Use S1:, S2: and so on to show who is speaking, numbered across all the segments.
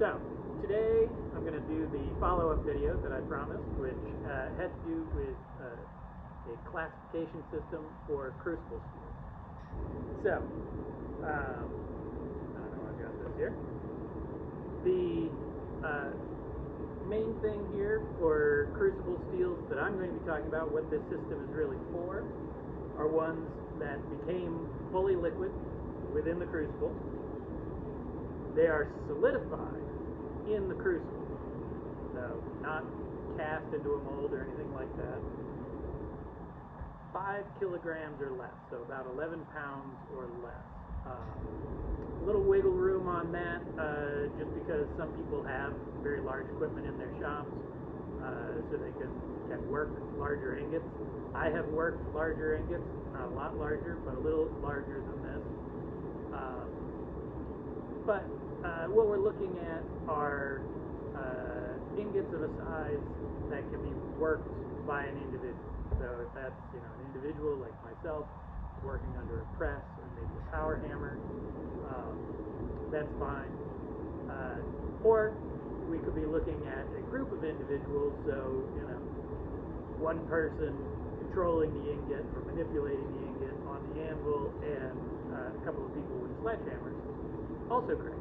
S1: So, today I'm going to do the follow-up video that I promised, which had to do with a classification system for Crucible steel. So, I don't know, I've got this here. The main thing here for Crucible steels that I'm going to be talking about, what this system is really for, are ones that became fully liquid within the Crucible. They are solidified in the Crucible, so not cast into a mold or anything like that. 5 kilograms or less, so about 11 pounds or less. A little wiggle room on that, just because some people have very large equipment in their shops, so they can work larger ingots. I have worked larger ingots, not a lot larger, but a little larger than this. But what we're looking at are ingots of a size that can be worked by an individual. So if that's an individual like myself working under a press or maybe a power hammer, that's fine. Or we could be looking at a group of individuals, so one person controlling the ingot or manipulating the ingot on the anvil, and a couple of people with sledgehammers. Also great.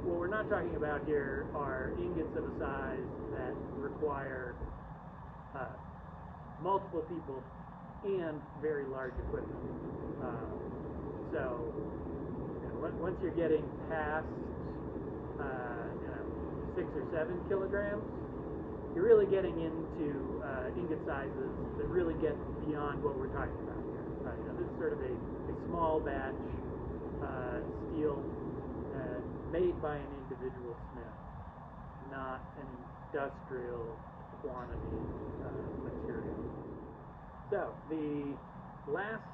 S1: What we're not talking about here are ingots of a size that require multiple people and very large equipment. So once you're getting past 6 or 7 kilograms, you're really getting into ingot sizes that really get beyond what we're talking about here. This is sort of a small batch steel made by an individual smith, not an industrial quantity material. So the last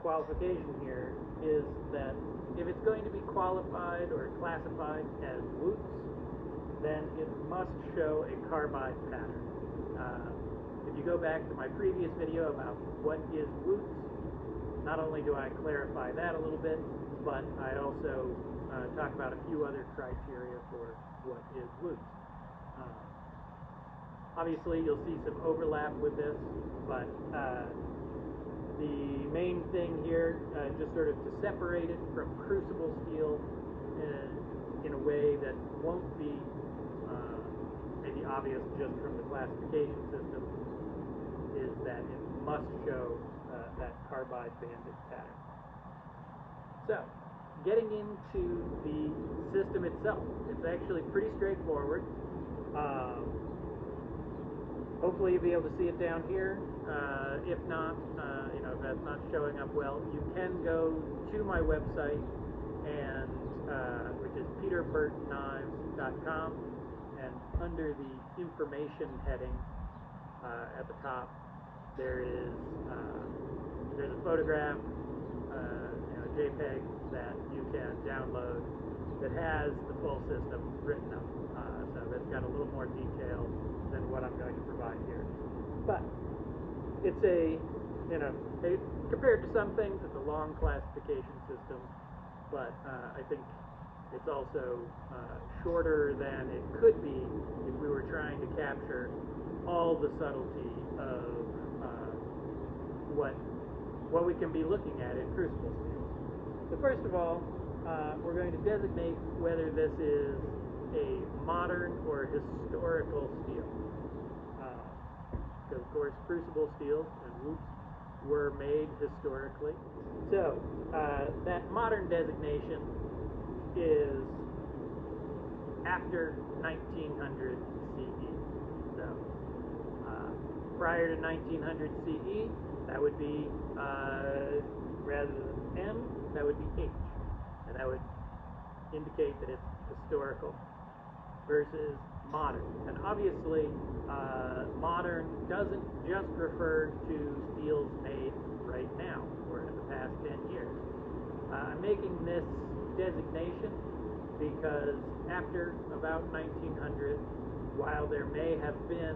S1: qualification here is that if it's going to be qualified or classified as woots, then it must show a carbide pattern. If you go back to my previous video about what is woots, not only do I clarify that a little bit, but I also talk about a few other criteria for what is woots. Obviously, you'll see some overlap with this, but the main thing here, just sort of to separate it from Crucible steel in a way that won't be maybe obvious just from the classification system, is that it must show that carbide banded pattern. So, getting into the system itself, it's actually pretty straightforward. Hopefully you'll be able to see it down here. If not, if that's not showing up well, you can go to my website, and which is peterburtonknives.com, and under the information heading at the top, there's a photograph, a JPEG that you can download that has the full system written up. So that's got a little more detail than what I'm going to provide here. But it's compared to some things, it's a long classification system, but I think it's also shorter than it could be if we were trying to capture all the subtlety of what we can be looking at in Crucible steel. So first of all, we're going to designate whether this is a modern or historical steel. Because of course Crucible steels and woots were made historically. So that modern designation is after 1900 CE. So prior to 1900 CE, that would be rather than M, that would be H, and that would indicate that it's historical versus modern. And obviously, modern doesn't just refer to steels made right now or in the past 10 years. I'm making this designation because after about 1900, while there may have been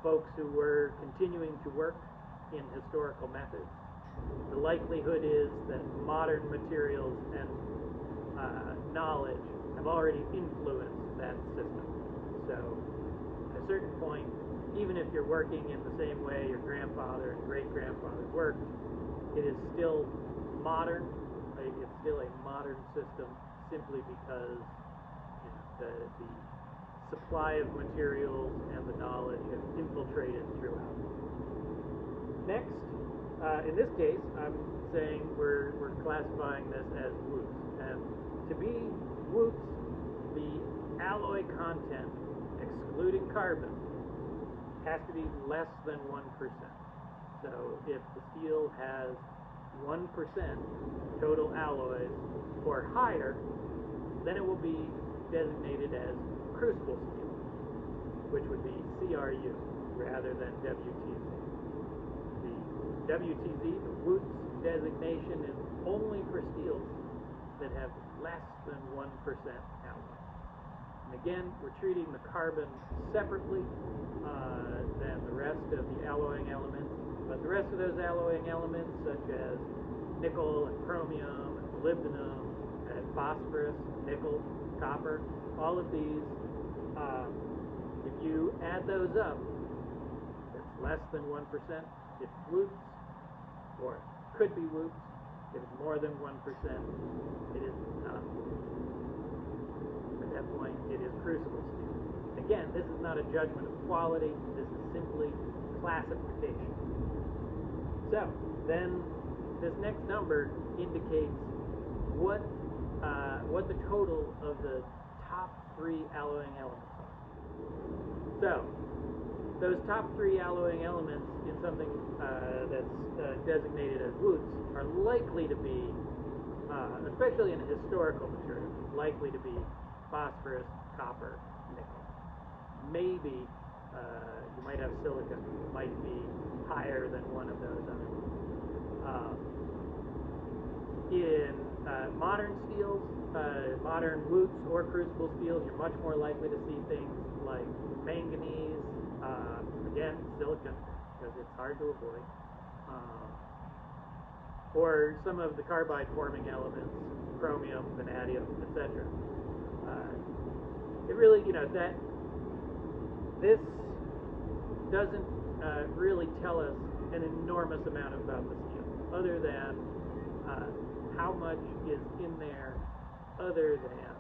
S1: folks who were continuing to work in historical methods, the likelihood is that modern materials and knowledge have already influenced that system. So at a certain point, even if you're working in the same way your grandfather and great-grandfather worked, it is still modern. It's still a modern system simply because the supply of materials and the knowledge have infiltrated throughout. Next, in this case, I'm saying we're classifying this as woots. And to be woots, the alloy content, excluding carbon, has to be less than 1%. So if the steel has 1% total alloys or higher, then it will be designated as crucible steel, which would be CRU rather than WTZ. The WTZ, the Woots designation, is only for steels that have less than 1% alloy. And again, we're treating the carbon separately than the rest of the alloying elements, but the rest of those alloying elements, such as nickel and chromium and molybdenum and phosphorus, nickel, copper, all of these, if you add those up, it's less than 1%. It's woots, or it could be woots. If it's more than 1%, it is not woots. At that point, it is crucible steel. Again, this is not a judgment of quality. This is simply classification. So, then this next number indicates what the total of the top 3 alloying elements are. So, those top 3 alloying elements in something that's designated as woots are likely to be, especially in a historical material, likely to be phosphorus, copper, nickel. Maybe you might have silicon, might be higher than one of those other ones. In modern steels, modern woots or crucible steels, you're much more likely to see things like manganese, again, silicon, because it's hard to avoid, or some of the carbide forming elements, chromium, vanadium, etc. It really, that this doesn't really tell us an enormous amount about the steel, other than how much is in there other than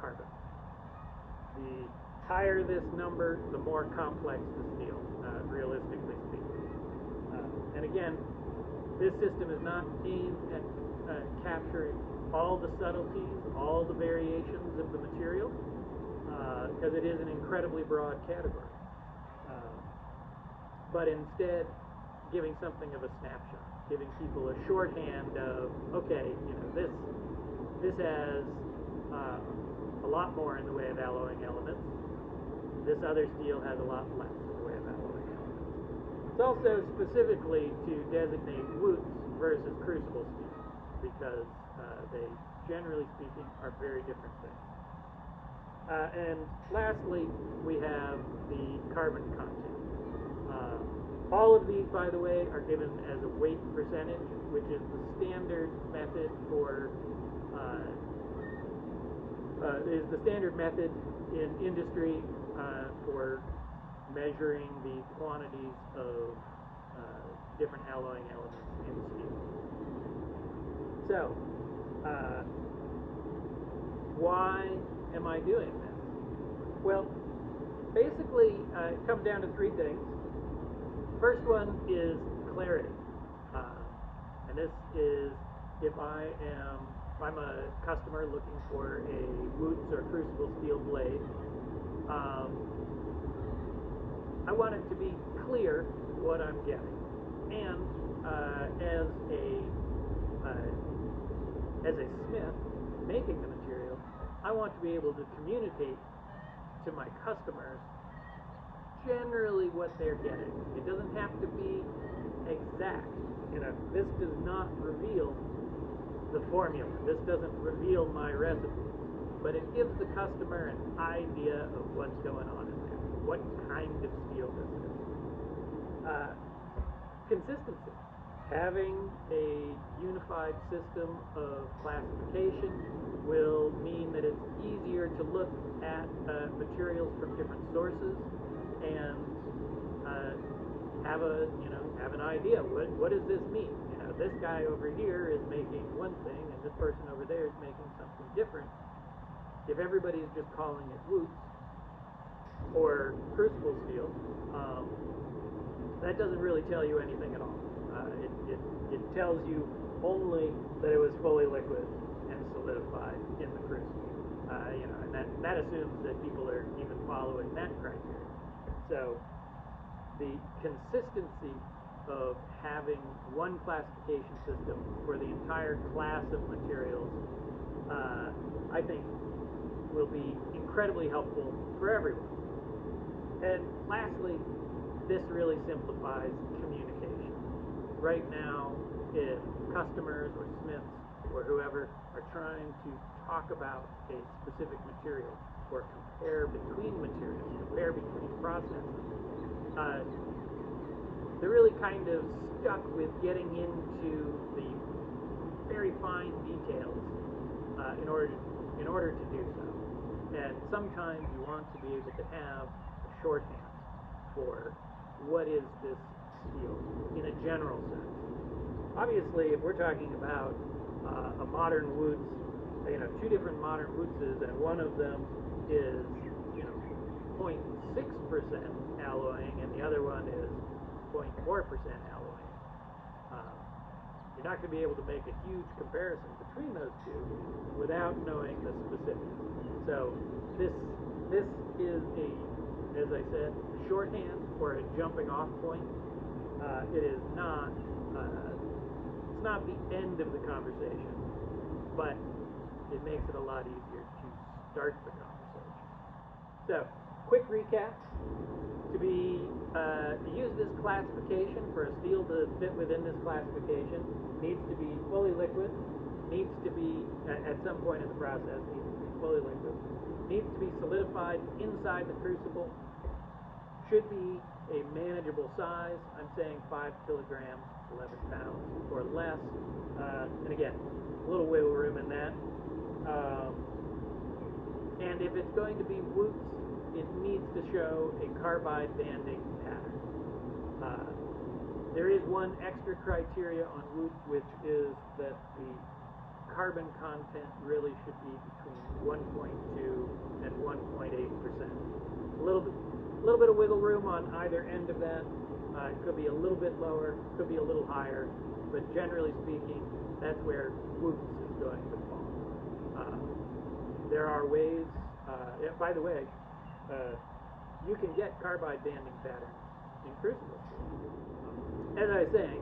S1: carbon. The higher this number, the more complex the steel, realistically speaking. And again, this system is not aimed at capturing all the subtleties, all the variations of the material, because it is an incredibly broad category. But instead, giving something of a snapshot, giving people a shorthand of, okay, this has a lot more in the way of alloying elements. This other steel has a lot less in the way of alloying elements. It's also specifically to designate woots versus crucible steel, because they, generally speaking, are very different things. And lastly, we have the carbon content. All of these, by the way, are given as a weight percentage, which is the standard method for in industry for measuring the quantities of different alloying elements in steel. So, why am I doing this? Well, basically, it comes down to 3 things. First one is clarity, and this is if I'm a customer looking for a woots or crucible steel blade. I want it to be clear what I'm getting, and as a smith making the material, I want to be able to communicate to my customers generally what they're getting. It doesn't have to be exact. This does not reveal the formula. This doesn't reveal my recipe, but it gives the customer an idea of what's going on in there, what kind of steel this is. Consistency. Having a unified system of classification will mean that it's easier to look at materials from different sources and have an idea. What does this mean? This guy over here is making one thing, and this person over there is making something different. If everybody's just calling it Woots or Crucible steel, that doesn't really tell you anything at all. It tells you only that it was fully liquid and solidified in the crucible. And that assumes that people are even following that criteria. So the consistency of having one classification system for the entire class of materials, I think, will be incredibly helpful for everyone. And lastly, this really simplifies communication. Right now, if customers or smiths or whoever are trying to talk about a specific material or compare between materials, compare between processes, they're really kind of stuck with getting into the very fine details in order to do so. And sometimes you want to be able to have a shorthand for what is this steel in a general sense. Obviously, if we're talking about a modern Woots, two different modern Wootses, and one of them is 0.6% alloying and the other one is 0.4% alloying, you're not going to be able to make a huge comparison between those two without knowing the specifics. So this is as I said, shorthand or a jumping off point. It is not it's not the end of the conversation, but it makes it a lot easier to start the conversation. So, quick recap. To use this classification, for a steel to fit within this classification, needs to be fully liquid, needs to be, at some point in the process, needs to be fully liquid, needs to be solidified inside the crucible, should be a manageable size. I'm saying 5 kilograms, 11 pounds, or less. And again, a little wiggle room in that. And if it's going to be Woots, it needs to show a carbide banding pattern. There is one extra criteria on Woots, which is that the carbon content really should be between 1.2 and 1.8%. A little bit of wiggle room on either end of that. It could be a little bit lower, could be a little higher, but generally speaking, that's where Woots is going to fall. There are ways, by the way, you can get carbide banding patterns in Crucible. As I was saying,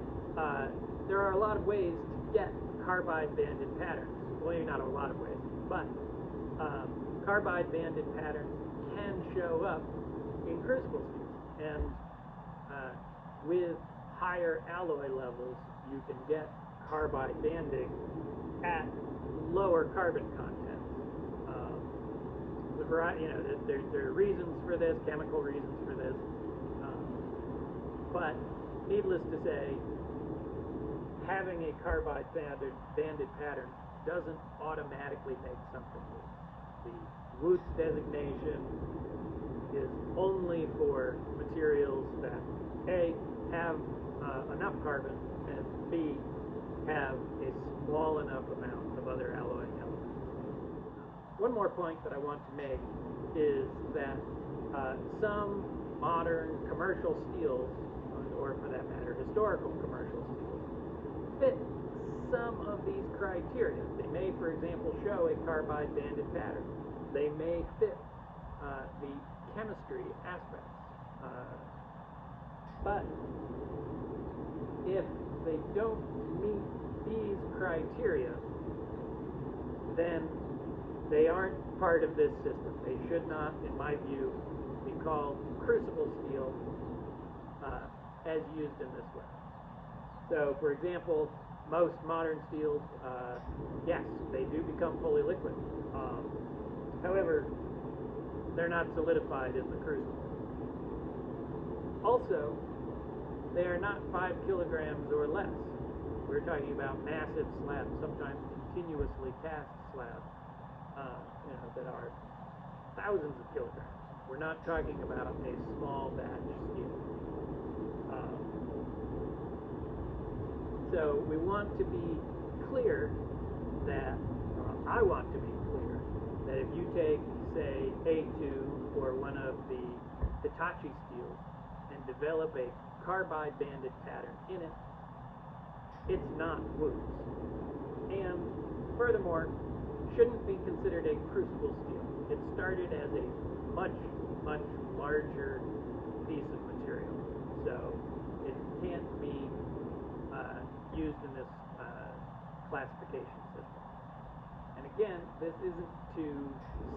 S1: there are a lot of ways to get carbide banded patterns. Well, maybe not a lot of ways, but carbide banded patterns can show up in Crucible steel. And with higher alloy levels, you can get carbide banding at lower carbon content. There are reasons for this, chemical reasons for this, but needless to say, having a carbide banded pattern doesn't automatically make something Woots. The Woots designation is only for materials that A, have enough carbon, and B, have a small enough amount of other alloying elements. One more point that I want to make is that some modern commercial steels, or for that matter, historical commercial steels, fit some of these criteria. They may, for example, show a carbide banded pattern. They may fit the chemistry aspects. But if they don't meet these criteria, then they aren't part of this system. They should not, in my view, be called Crucible steel as used in this way. So, for example, most modern steels, yes, they do become fully liquid. However, they're not solidified in the crucible. Also, they are not 5 kilograms or less. We're talking about massive slabs, sometimes continuously cast slabs, that are thousands of kilograms. We're not talking about a small batch steel. So we want to be clear that, I want to be clear that if you take, say, A2 or one of the Hitachi steels and develop a carbide banded pattern in it, it's not Wootz. And furthermore, shouldn't be considered a crucible steel. It started as a much, much larger piece of material. So it can't be used in this classification system. And again, this isn't to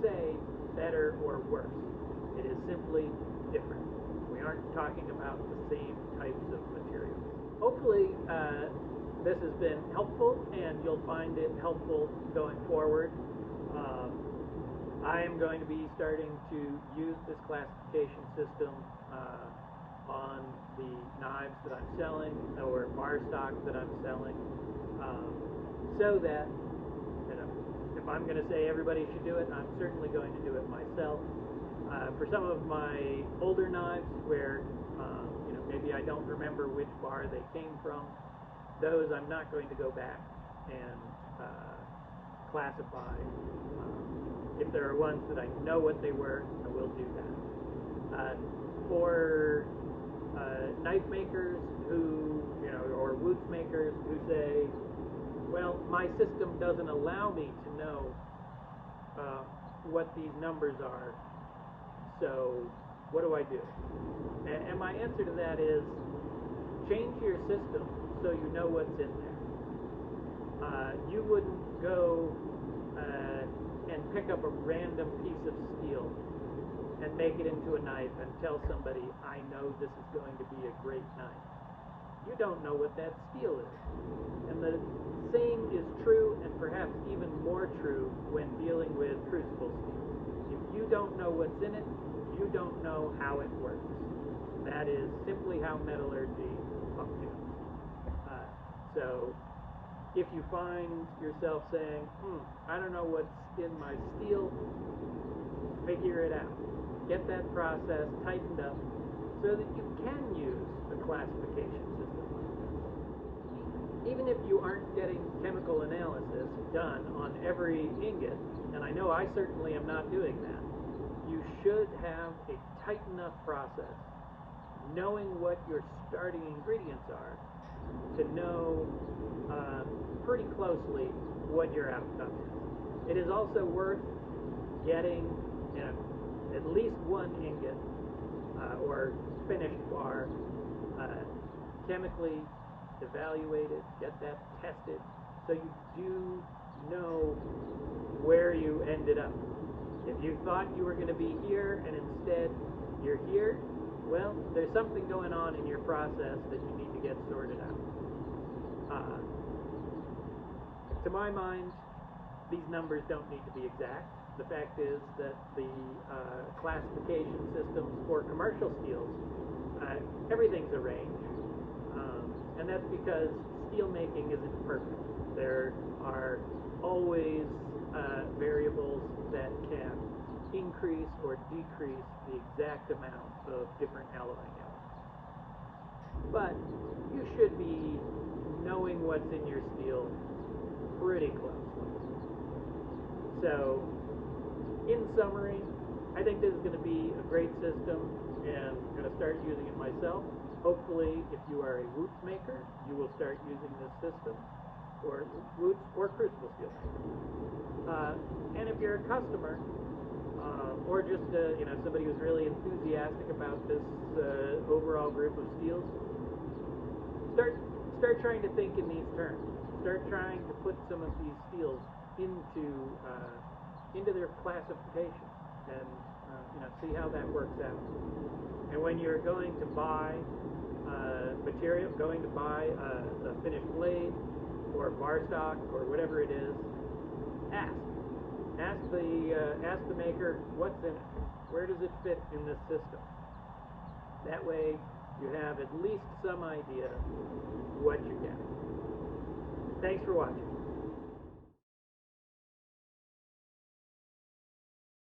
S1: say better or worse. It is simply different. We aren't talking about the same types of materials. Hopefully, this has been helpful, and you'll find it helpful going forward. I am going to be starting to use this classification system on the knives that I'm selling or bar stock that I'm selling, so that, if I'm going to say everybody should do it, I'm certainly going to do it myself. For some of my older knives where maybe I don't remember which bar they came from, those I'm not going to go back and classify. If there are ones that I know what they were, I will do that. For knife makers who, or Wootz makers who say, well, my system doesn't allow me to know what these numbers are, so what do I do? And my answer to that is, change your system so you know what's in there. You wouldn't go and pick up a random piece of steel and make it into a knife and tell somebody, I know this is going to be a great knife. You don't know what that steel is. And the same is true, and perhaps even more true, when dealing with crucible steel. If you don't know what's in it, you don't know how it works. That is simply how metallurgy functions. So if you find yourself saying, I don't know what's in my steel, figure it out. Get that process tightened up so that you can use a classification system like this. Even if you aren't getting chemical analysis done on every ingot, and I know I certainly am not doing that, you should have a tight enough process, knowing what your starting ingredients are, to know pretty closely what your outcome is. It is also worth getting at least one ingot or finished bar chemically evaluated, get that tested, so you do know where you ended up. If you thought you were going to be here and instead you're here, well, there's something going on in your process that you need to get sorted out. To my mind, these numbers don't need to be exact. The fact is that the classification systems for commercial steels, everything's a range, and that's because steel making isn't perfect. There are always variables that can increase or decrease the exact amount of different alloying elements. But you should be knowing what's in your steel pretty closely. So, in summary, I think this is going to be a great system, and I'm going to start using it myself. Hopefully, if you are a Wootz maker, you will start using this system, or Wootz or crucible steel maker. And if you're a customer, or just somebody who's really enthusiastic about this overall group of steels, start trying to think in these terms. Start trying to put some of these steels into their classification, and see how that works out. And when you're going to buy material, going to buy a finished blade or bar stock or whatever it is, ask the maker what's in it. Where does it fit in this system? That way you have at least some idea what you're getting. Thanks for watching.